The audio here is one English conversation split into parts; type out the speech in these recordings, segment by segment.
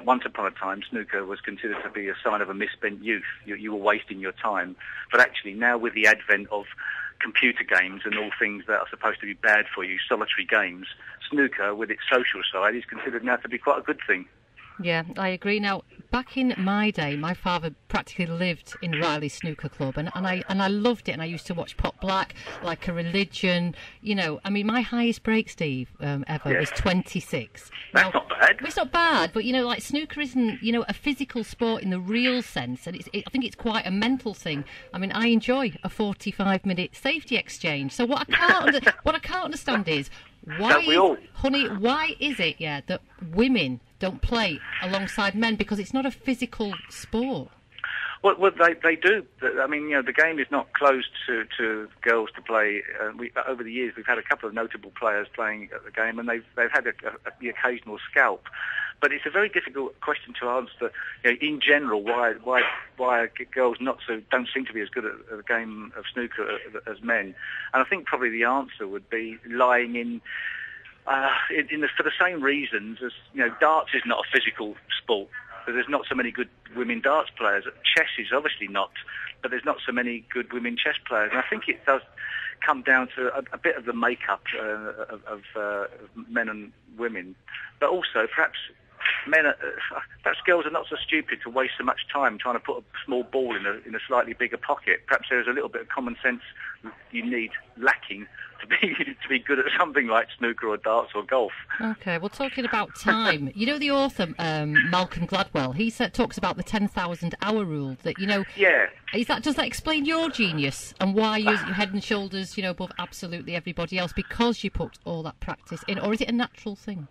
once upon a time, snooker was considered to be a sign of a misspent youth. You were wasting your time. But actually, now with the advent of computer games and all things that are supposed to be bad for you, solitary games, snooker, with its social side, is considered now to be quite a good thing. Yeah, I agree. Now, back in my day, my father practically lived in Riley Snooker Club, and I loved it, and I used to watch Pot Black like a religion. You know, I mean, my highest break, Steve, ever was 26. That's not bad. It's not bad, but, you know, like snooker isn't, you know, a physical sport in the real sense, and I think it's quite a mental thing. I mean, I enjoy a 45-minute safety exchange. So what I can't understand is, why is it, that women don't play alongside men, because it's not a physical sport? Well, they do. I mean, you know, the game is not closed to girls to play. Over the years, we've had a couple of notable players playing at the game, and they've had the occasional scalp. But it's a very difficult question to answer. You know, in general, why girls don't seem to be as good at the game of snooker as men? And I think probably the answer would be lying in. For the same reasons as, you know, darts is not a physical sport. There's not so many good women darts players. Chess is obviously not, but there's not so many good women chess players. And I think it does come down to a bit of the makeup of men and women, but also perhaps girls are not so stupid to waste so much time trying to put a small ball in a slightly bigger pocket. Perhaps there's a little bit of common sense you need lacking to be good at something like snooker or darts or golf. Okay, well, talking about time, you know the author Malcolm Gladwell, he talks about the 10,000 hour rule. That, you know, does that explain your genius and why you're head and shoulders, you know, above absolutely everybody else, because you put all that practice in, or is it a natural thing?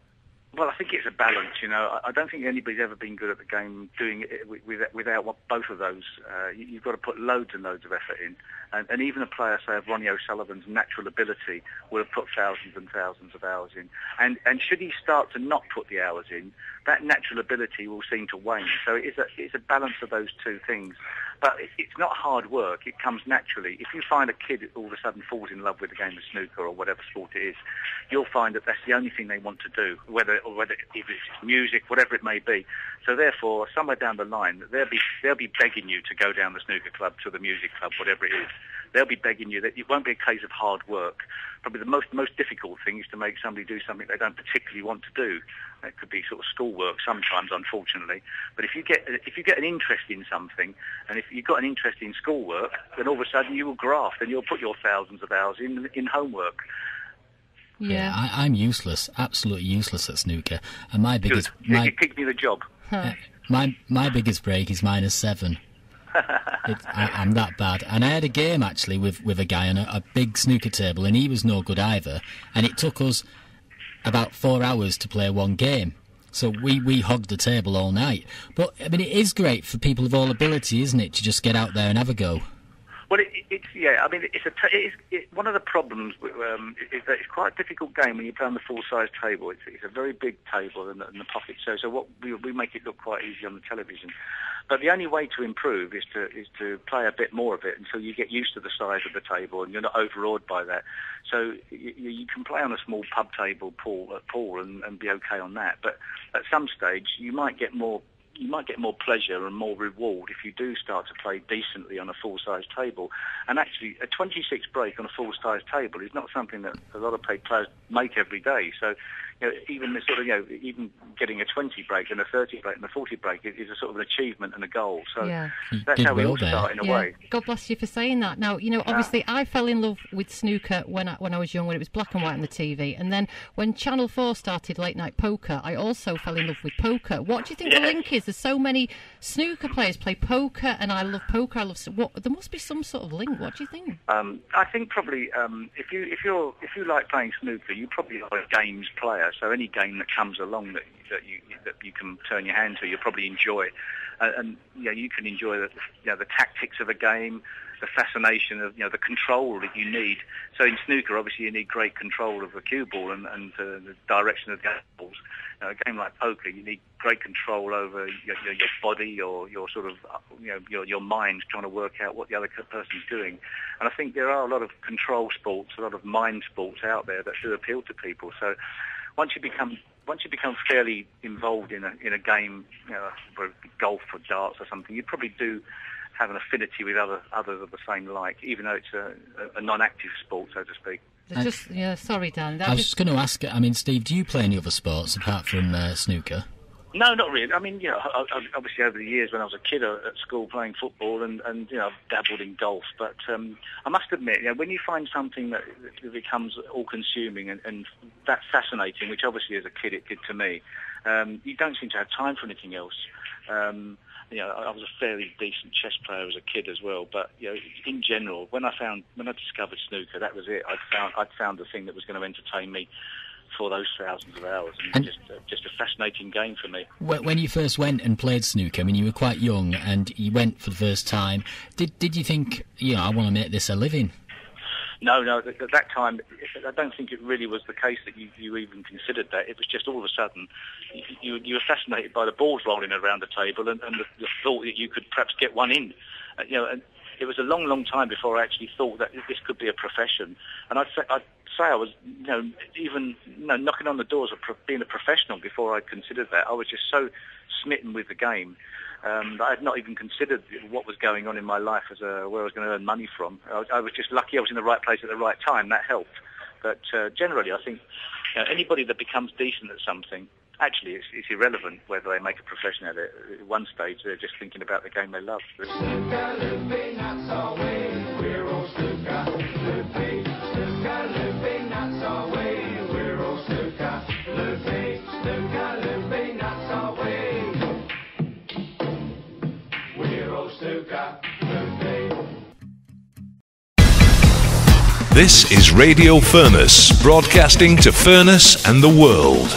Well, I think it's a balance, you know. I don't think anybody's ever been good at the game doing it without both of those. You've got to put loads and loads of effort in. And even a player, say, of Ronnie O'Sullivan's natural ability will have put thousands and thousands of hours in. And should he start to not put the hours in, that natural ability will seem to wane. So it's a balance of those two things. But it's not hard work. It comes naturally. If you find a kid that all of a sudden falls in love with the game of snooker or whatever sport it is, you'll find that that's the only thing they want to do, whether if it's music, whatever it may be. So therefore, somewhere down the line, they'll be begging you to go down the snooker club to the music club, whatever it is. They'll be begging you. That it won't be a case of hard work. Probably the most difficult thing is to make somebody do something they don't particularly want to do. It could be sort of schoolwork sometimes, unfortunately. But if you get an interest in something, and if you've got an interest in schoolwork, then all of a sudden you will graft and you'll put your thousands of hours in homework. Yeah, I'm useless, absolutely useless at snooker. And my biggest... You picked me the job. My biggest break is -7. I'm that bad. And I had a game, actually, with a guy on a big snooker table, and he was no good either. And it took us about 4 hours to play one game. So we hogged the table all night. But, I mean, it is great for people of all ability, isn't it, to just get out there and have a go? Well, it's one of the problems is that it's quite a difficult game when you play on the full-size table. It's a very big table and the pocket. So what we make it look quite easy on the television. But the only way to improve is to play a bit more of it until you get used to the size of the table and you're not overawed by that. So you can play on a small pub table pool and be okay on that. But at some stage you might get more pleasure and more reward if you do start to play decently on a full-size table. And actually, a 26 break on a full-size table is not something that a lot of players make every day. So, you know, even getting a 20 break and a 30 break and a 40 break is a sort of an achievement and a goal. So that's how we all start in a way. God bless you for saying that. Now, you know, obviously I fell in love with snooker when I was young, when it was black and white on the TV. And then when Channel 4 started late night poker, I also fell in love with poker. What do you think the link is? There's so many snooker players play poker, and I love poker. There must be some sort of link. What do you think? I think probably if you like playing snooker, you probably are a games player. So any game that comes along that you can turn your hand to, you'll probably enjoy. And you can enjoy the tactics of a game, the fascination of the control that you need. So in snooker, obviously, you need great control of the cue ball and the direction of the balls. A game like poker, you need great control over your body or your sort of your mind, trying to work out what the other person's doing. And I think there are a lot of control sports, a lot of mind sports out there that do appeal to people. So once you become once you become fairly involved in a game, golf or darts or something, you probably do have an affinity with others of the same like, even though it's a non-active sport, so to speak. Sorry, Dan. I was just going to ask, Steve, do you play any other sports apart from snooker? No, not really. I mean, obviously over the years when I was a kid at school playing football and I've dabbled in golf. But I must admit, when you find something that becomes all-consuming and that's fascinating, which obviously as a kid it did to me, you don't seem to have time for anything else. I was a fairly decent chess player as a kid as well. But in general, when I discovered snooker, that was it. I'd found the thing that was going to entertain me for those thousands of hours, and just a fascinating game for me. When you first went and played snooker, I mean, you were quite young, and you went for the first time. Did you think, I want to make this a living? No. At that time, I don't think it really was the case that you even considered that. It was just all of a sudden, you were fascinated by the balls rolling around the table, and the thought that you could perhaps get one in. And it was a long, long time before I actually thought that this could be a profession. And I'd say I was, even knocking on the doors of being a professional before I considered that. I was just so smitten with the game that I had not even considered what was going on in my life as where I was going to earn money from. I was just lucky I was in the right place at the right time. That helped. But generally, I think anybody that becomes decent at something, actually, it's irrelevant whether they make a profession at it. At one stage, they're just thinking about the game they love. This is Radio Furness, broadcasting to Furness and the world.